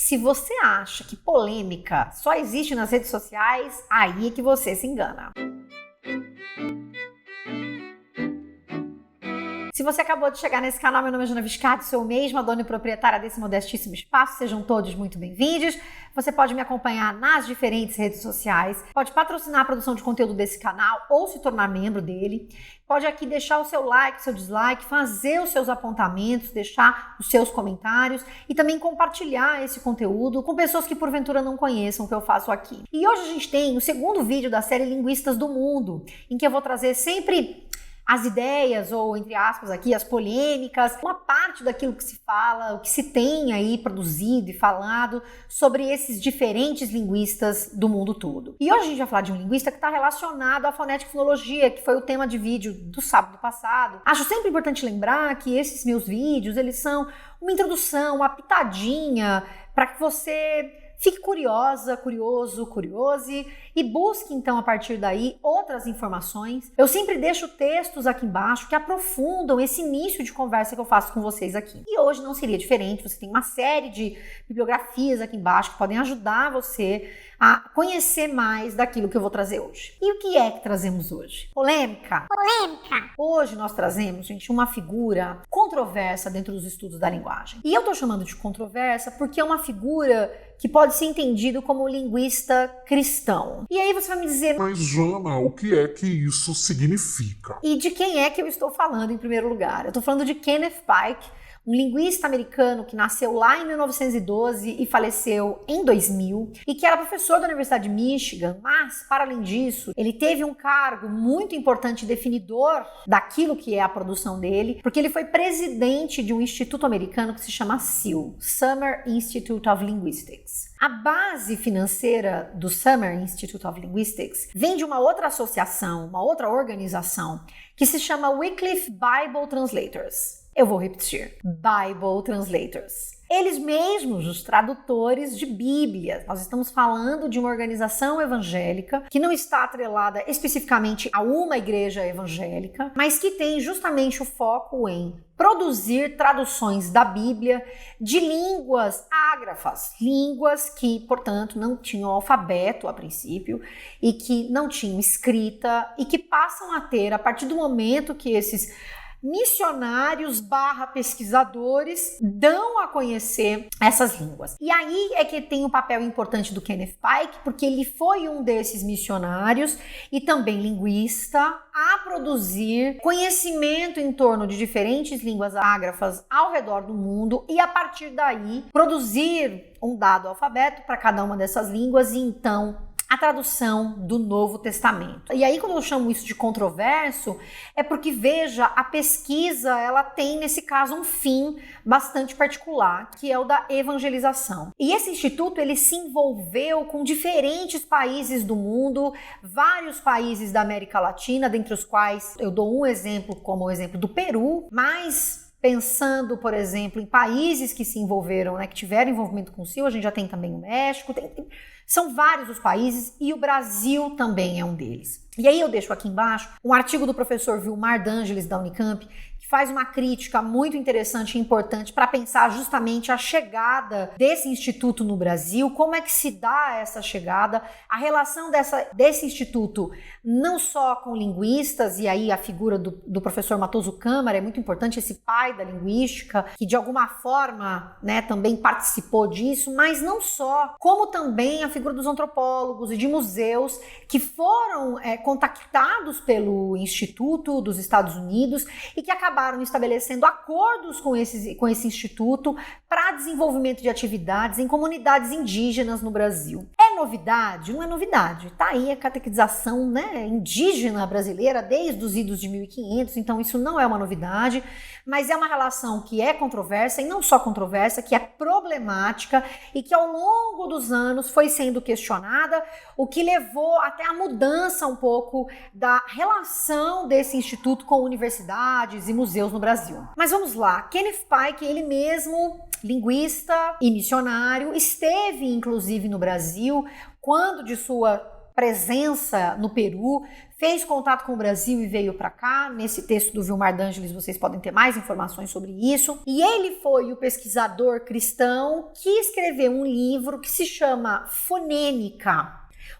Se você acha que polêmica só existe nas redes sociais, aí é que você se engana. Se você acabou de chegar nesse canal, meu nome é Jana Viscardi, sou eu mesma, dona e proprietária desse modestíssimo espaço, sejam todos muito bem-vindos. Você pode me acompanhar nas diferentes redes sociais, pode patrocinar a produção de conteúdo desse canal ou se tornar membro dele. Pode aqui deixar o seu like, seu dislike, fazer os seus apontamentos, deixar os seus comentários e também compartilhar esse conteúdo com pessoas que porventura não conheçam o que eu faço aqui. E hoje a gente tem o segundo vídeo da série Linguistas do Mundo, em que eu vou trazer sempre as ideias, ou entre aspas aqui, as polêmicas, uma parte daquilo que se fala, o que se tem aí produzido e falado sobre esses diferentes linguistas do mundo todo. E hoje a gente vai falar de um linguista que está relacionado à fonética e fonologia, que foi o tema de vídeo do sábado passado. Acho sempre importante lembrar que esses meus vídeos, eles são uma introdução, uma pitadinha, para que você fique curiosa, curioso, curiose e busque então a partir daí outras informações. Eu sempre deixo textos aqui embaixo que aprofundam esse início de conversa que eu faço com vocês aqui. E hoje não seria diferente, você tem uma série de bibliografias aqui embaixo que podem ajudar você a conhecer mais daquilo que eu vou trazer hoje. E o que é que trazemos hoje? Polêmica? Polêmica! Hoje nós trazemos, gente, uma figura controversa dentro dos estudos da linguagem. E eu tô chamando de controversa porque é uma figura que pode ser entendido como linguista cristão. E aí você vai me dizer... Mas, Jana, o que é que isso significa? E de quem é que eu estou falando em primeiro lugar? Eu estou falando de Kenneth Pike, um linguista americano que nasceu lá em 1912 e faleceu em 2000, e que era professor da Universidade de Michigan, mas, para além disso, ele teve um cargo muito importante e definidor daquilo que é a produção dele, porque ele foi presidente de um instituto americano que se chama SIL, Summer Institute of Linguistics. A base financeira do Summer Institute of Linguistics vem de uma outra associação, uma outra organização, que se chama Wycliffe Bible Translators. Eu vou repetir, Bible Translators. Eles mesmos, os tradutores de Bíblia. Nós estamos falando de uma organização evangélica que não está atrelada especificamente a uma igreja evangélica, mas que tem justamente o foco em produzir traduções da Bíblia de línguas ágrafas, línguas que, portanto, não tinham alfabeto a princípio e que não tinham escrita e que passam a ter, a partir do momento que esses missionários / pesquisadores dão a conhecer essas línguas. E aí é que tem o papel importante do Kenneth Pike, porque ele foi um desses missionários e também linguista a produzir conhecimento em torno de diferentes línguas ágrafas ao redor do mundo e a partir daí produzir um dado alfabeto para cada uma dessas línguas e então a tradução do Novo Testamento. E aí, quando eu chamo isso de controverso, é porque, veja, a pesquisa, ela tem, nesse caso, um fim bastante particular, que é o da evangelização. E esse instituto, ele se envolveu com diferentes países do mundo, vários países da América Latina, dentre os quais eu dou um exemplo, como o exemplo do Peru, mas pensando, por exemplo, em países que se envolveram, né, que tiveram envolvimento com o SIL, a gente já tem também o México, são vários os países e o Brasil também é um deles. E aí eu deixo aqui embaixo um artigo do professor Vilmar D'Angelis da Unicamp, que faz uma crítica muito interessante e importante para pensar justamente a chegada desse instituto no Brasil, como é que se dá essa chegada, a relação desse instituto não só com linguistas, e aí a figura do professor Matoso Câmara é muito importante, esse pai da linguística, que de alguma forma, né, também participou disso, mas não só, como também a figura dos antropólogos e de museus que foram contactados pelo Instituto dos Estados Unidos e que acabaram estabelecendo acordos com esse instituto para desenvolvimento de atividades em comunidades indígenas no Brasil. É novidade? Não é novidade. Tá aí a catequização, né, indígena brasileira desde os idos de 1500, então isso não é uma novidade, mas é uma relação que é controversa, e não só controversa, que é problemática e que ao longo dos anos foi sendo questionada, o que levou até a mudança um pouco da relação desse instituto com universidades e museus no Brasil. Mas vamos lá, Kenneth Pike, ele mesmo, linguista e missionário, esteve inclusive no Brasil quando de sua presença no Peru, fez contato com o Brasil e veio para cá. Nesse texto do Vilmar D'Angelis vocês podem ter mais informações sobre isso. E ele foi o pesquisador cristão que escreveu um livro que se chama Fonêmica,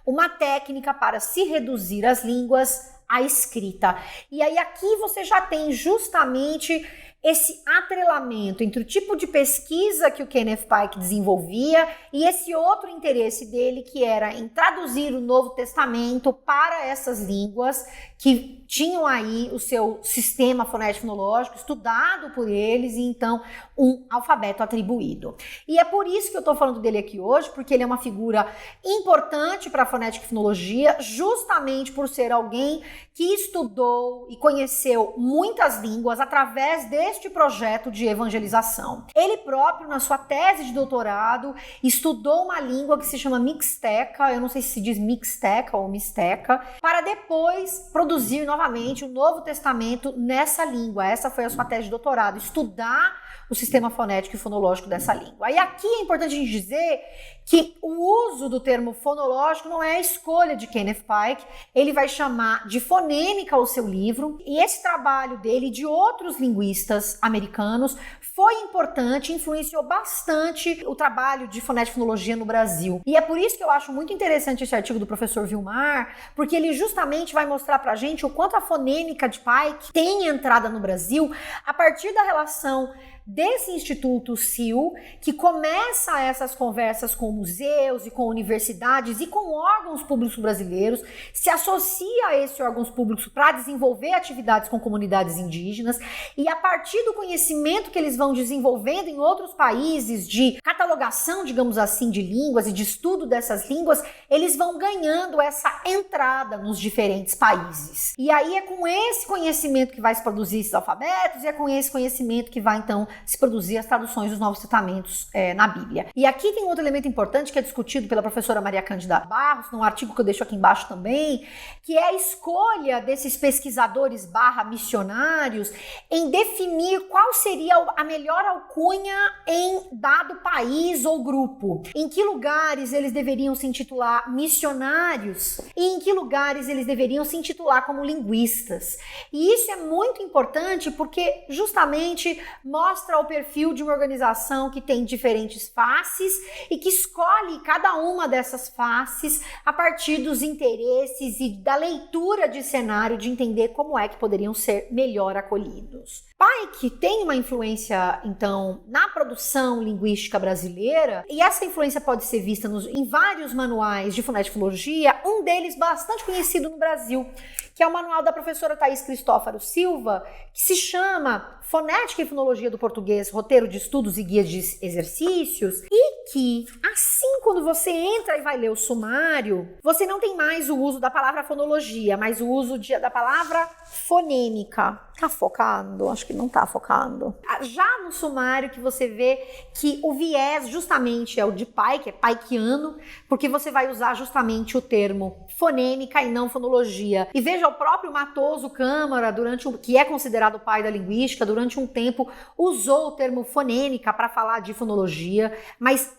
uma técnica para se reduzir as línguas à escrita. E aí aqui você já tem justamente esse atrelamento entre o tipo de pesquisa que o Kenneth Pike desenvolvia e esse outro interesse dele, que era em traduzir o Novo Testamento para essas línguas que tinham aí o seu sistema fonético-fonológico estudado por eles e então um alfabeto atribuído. E é por isso que eu estou falando dele aqui hoje, porque ele é uma figura importante para a fonética e fonologia, justamente por ser alguém que estudou e conheceu muitas línguas através deste projeto de evangelização. Ele próprio, na sua tese de doutorado, estudou uma língua que se chama Mixteca, eu não sei se diz Mixteca ou Mixteca, para depois produzir novamente o Novo Testamento nessa língua. Essa foi a sua tese de doutorado, estudar o sistema fonético e fonológico dessa língua. E aqui é importante a gente dizer que o uso do termo fonológico não é a escolha de Kenneth Pike, ele vai chamar de fonêmica o seu livro, e esse trabalho dele e de outros linguistas americanos foi importante, influenciou bastante o trabalho de fonética e fonologia no Brasil. E é por isso que eu acho muito interessante esse artigo do professor Vilmar, porque ele justamente vai mostrar pra gente o quanto a fonêmica de Pike tem entrada no Brasil a partir da relação desse Instituto SIL, que começa essas conversas com museus e com universidades e com órgãos públicos brasileiros, se associa a esses órgãos públicos para desenvolver atividades com comunidades indígenas, e a partir do conhecimento que eles vão desenvolvendo em outros países de catalogação, digamos assim, de línguas e de estudo dessas línguas, eles vão ganhando essa entrada nos diferentes países. E aí é com esse conhecimento que vai se produzir esses alfabetos, e é com esse conhecimento que vai então se produzir as traduções dos Novos Testamentos na Bíblia. E aqui tem outro elemento importante que é discutido pela professora Maria Cândida Barros, num artigo que eu deixo aqui embaixo também, que é a escolha desses pesquisadores missionários em definir qual seria a melhor alcunha em dado país ou grupo. Em que lugares eles deveriam se intitular missionários e em que lugares eles deveriam se intitular como linguistas. E isso é muito importante porque justamente mostra o perfil de uma organização que tem diferentes faces e que escolhe cada uma dessas faces a partir dos interesses e da leitura de cenário, de entender como é que poderiam ser melhor acolhidos. Pike tem uma influência, então, na produção linguística brasileira, e essa influência pode ser vista em vários manuais de fonética e fonologia, um deles bastante conhecido no Brasil, que é o manual da professora Thaís Cristófaro Silva, que se chama Fonética e Fonologia do Português, Roteiro de Estudos e Guias de Exercícios, e que, assim, quando você entra e vai ler o sumário, você não tem mais o uso da palavra fonologia, mas o uso da palavra fonêmica. Tá focando? Acho que não tá focando. Já no sumário que você vê que o viés justamente é o de Pike, é pikeano, porque você vai usar justamente o termo fonêmica e não fonologia. E veja, o próprio Matoso Câmara, que é considerado o pai da linguística, durante um tempo usou o termo fonêmica para falar de fonologia, mas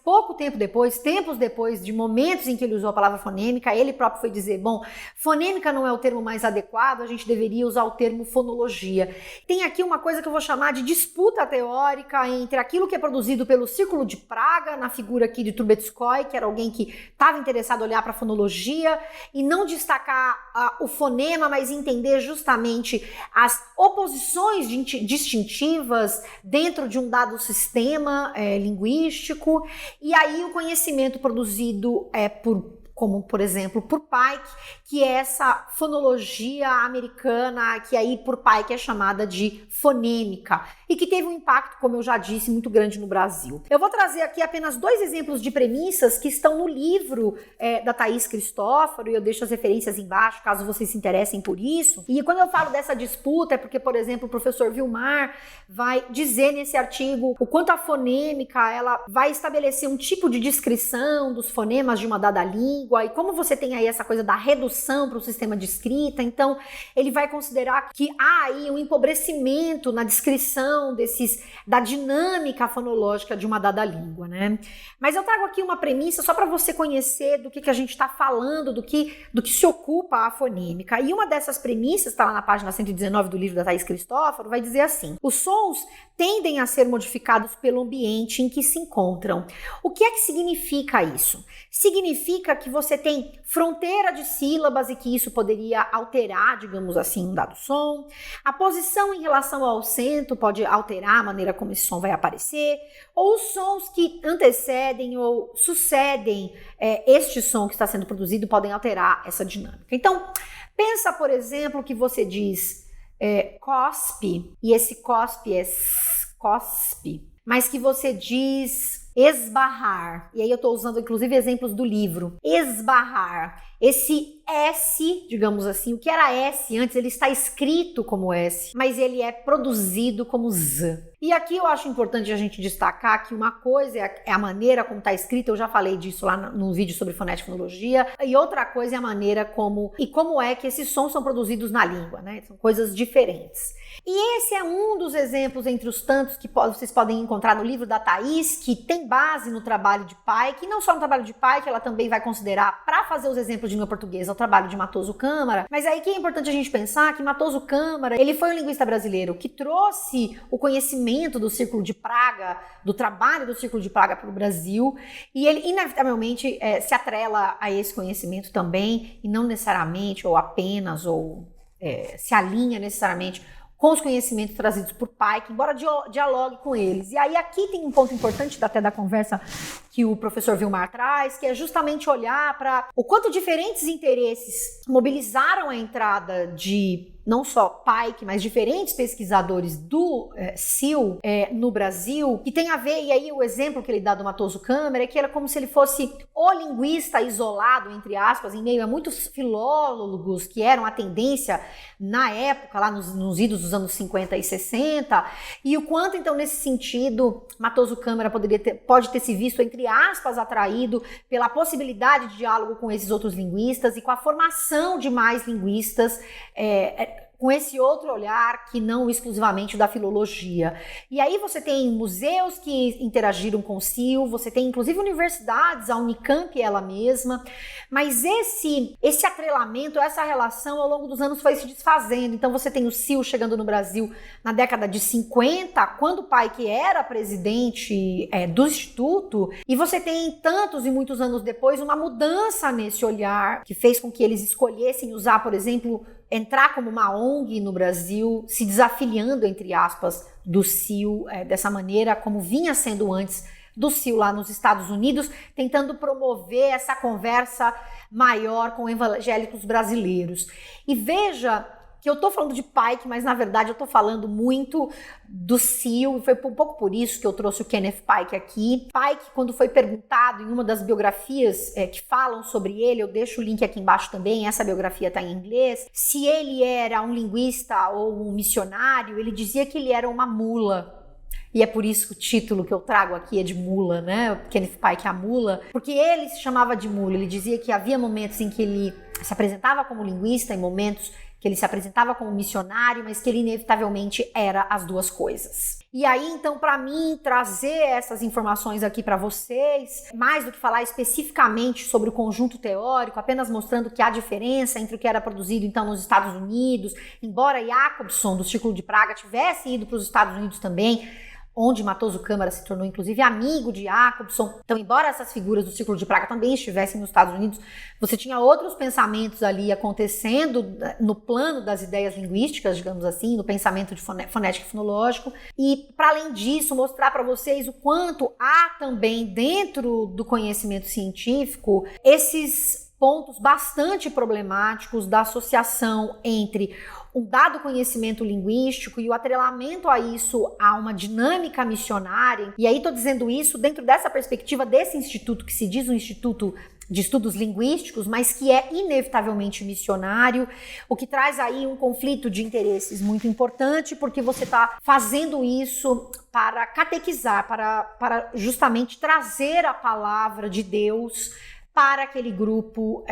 tempos depois de momentos em que ele usou a palavra fonêmica, ele próprio foi dizer, bom, fonêmica não é o termo mais adequado, a gente deveria usar o termo fonologia. Tem aqui uma coisa que eu vou chamar de disputa teórica entre aquilo que é produzido pelo Círculo de Praga, na figura aqui de Trubetskoy, que era alguém que estava interessado em olhar para a fonologia e não destacar o fonema, mas entender justamente as oposições distintivas dentro de um dado sistema linguístico, e aí o conhecimento produzido como, por exemplo, por Pike, que é essa fonologia americana, que aí por Pike é chamada de fonêmica, e que teve um impacto, como eu já disse, muito grande no Brasil. Eu vou trazer aqui apenas 2 exemplos de premissas que estão no livro da Thaís Cristófaro, e eu deixo as referências embaixo, caso vocês se interessem por isso. E quando eu falo dessa disputa, é porque, por exemplo, o professor Vilmar vai dizer nesse artigo o quanto a fonêmica ela vai estabelecer um tipo de descrição dos fonemas de uma dada língua, língua, e como você tem aí essa coisa da redução para o sistema de escrita, então ele vai considerar que há aí um empobrecimento na descrição da dinâmica fonológica de uma dada língua, né? Mas eu trago aqui uma premissa só para você conhecer do que a gente está falando, do que se ocupa a fonêmica. E uma dessas premissas, está lá na página 119 do livro da Thaís Cristófaro, vai dizer assim: os sons tendem a ser modificados pelo ambiente em que se encontram. O que é que significa isso? Significa que você tem fronteira de sílabas e que isso poderia alterar, digamos assim, um dado som. A posição em relação ao acento pode alterar a maneira como esse som vai aparecer. Ou os sons que antecedem ou sucedem este som que está sendo produzido podem alterar essa dinâmica. Então, pensa, por exemplo, que você diz cospe, e esse cospe é cospe, mas que você diz esbarrar, e aí eu estou usando inclusive exemplos do livro, esbarrar, esse S, digamos assim, o que era S antes, ele está escrito como S, mas ele é produzido como Z. E aqui eu acho importante a gente destacar que uma coisa é a maneira como está escrita, eu já falei disso lá no vídeo sobre fonética e fonologia, e outra coisa é a maneira como é que esses sons são produzidos na língua, né? São coisas diferentes. E esse é um dos exemplos entre os tantos que vocês podem encontrar no livro da Thaís, que tem base no trabalho de Pike, e não só no trabalho de Pike, ela também vai considerar, para fazer os exemplos de língua portuguesa, o trabalho de Matoso Câmara. Mas aí que é importante a gente pensar que Matoso Câmara, ele foi um linguista brasileiro que trouxe o conhecimento do Círculo de Praga, do trabalho do Círculo de Praga para o Brasil, e ele inevitavelmente se atrela a esse conhecimento também, e não necessariamente, ou apenas, ou se alinha necessariamente com os conhecimentos trazidos por Pike, embora dialogue com eles. E aí aqui tem um ponto importante até da conversa que o professor Vilmar traz, que é justamente olhar para o quanto diferentes interesses mobilizaram a entrada de não só Pike, mas diferentes pesquisadores do CIL no Brasil, que tem a ver, e aí o exemplo que ele dá do Matoso Câmara é que era como se ele fosse o linguista isolado, entre aspas, em meio a muitos filólogos que eram a tendência na época, lá nos idos dos anos 50 e 60, e o quanto, então, nesse sentido, Matoso Câmara pode ter se visto, entre aspas, atraído pela possibilidade de diálogo com esses outros linguistas e com a formação de mais linguistas com esse outro olhar que não exclusivamente o da filologia. E aí você tem museus que interagiram com o CIL, você tem inclusive universidades, a Unicamp ela mesma, mas esse atrelamento, essa relação ao longo dos anos foi se desfazendo. Então você tem o CIL chegando no Brasil na década de 50, quando o Pike era presidente do Instituto, e você tem tantos e muitos anos depois uma mudança nesse olhar que fez com que eles escolhessem usar, por exemplo, entrar como uma ONG no Brasil, se desafiliando, entre aspas, do CIL, dessa maneira como vinha sendo antes do CIL lá nos Estados Unidos, tentando promover essa conversa maior com evangélicos brasileiros. E veja que eu tô falando de Pike, mas na verdade eu tô falando muito do CIL, e foi um pouco por isso que eu trouxe o Kenneth Pike aqui. Pike, quando foi perguntado em uma das biografias que falam sobre ele, eu deixo o link aqui embaixo também, essa biografia tá em inglês, se ele era um linguista ou um missionário, ele dizia que ele era uma mula. E é por isso que o título que eu trago aqui é de mula, né? Kenneth Pike, a mula, porque ele se chamava de mula. Ele dizia que havia momentos em que ele se apresentava como linguista e momentos que ele se apresentava como missionário, mas que ele inevitavelmente era as duas coisas. E aí, então, para mim, trazer essas informações aqui para vocês, mais do que falar especificamente sobre o conjunto teórico, apenas mostrando que há diferença entre o que era produzido, então, nos Estados Unidos, embora Jacobson, do Círculo de Praga, tivesse ido para os Estados Unidos também, onde Matoso Câmara se tornou, inclusive, amigo de Jacobson. Então, embora essas figuras do Círculo de Praga também estivessem nos Estados Unidos, você tinha outros pensamentos ali acontecendo no plano das ideias linguísticas, digamos assim, no pensamento de fonético e fonológico. E, para além disso, mostrar para vocês o quanto há também, dentro do conhecimento científico, esses pontos bastante problemáticos da associação entre um dado conhecimento linguístico e o atrelamento a isso a uma dinâmica missionária. E aí estou dizendo isso dentro dessa perspectiva desse instituto que se diz um instituto de estudos linguísticos, mas que é inevitavelmente missionário, o que traz aí um conflito de interesses muito importante, porque você está fazendo isso para catequizar, para justamente trazer a palavra de Deus para aquele grupo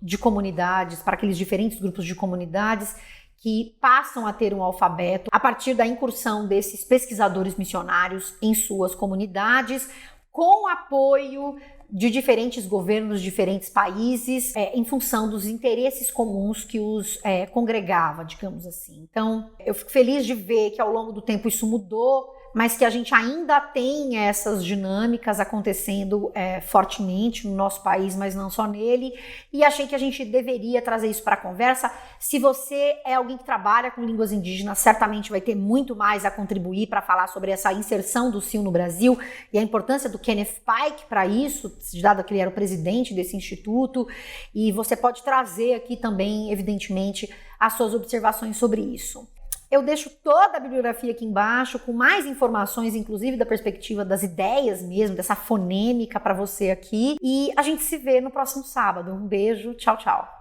de comunidades, para aqueles diferentes grupos de comunidades que passam a ter um alfabeto a partir da incursão desses pesquisadores missionários em suas comunidades, com apoio de diferentes governos, de diferentes países, em função dos interesses comuns que os congregava, digamos assim. Então, eu fico feliz de ver que ao longo do tempo isso mudou, mas que a gente ainda tem essas dinâmicas acontecendo fortemente no nosso país, mas não só nele, e achei que a gente deveria trazer isso para a conversa. Se você é alguém que trabalha com línguas indígenas, certamente vai ter muito mais a contribuir para falar sobre essa inserção do CIL no Brasil e a importância do Kenneth Pike para isso, dado que ele era o presidente desse instituto, e você pode trazer aqui também, evidentemente, as suas observações sobre isso. Eu deixo toda a bibliografia aqui embaixo, com mais informações, inclusive da perspectiva das ideias mesmo, dessa fonêmica para você aqui. E a gente se vê no próximo sábado. Um beijo, tchau, tchau.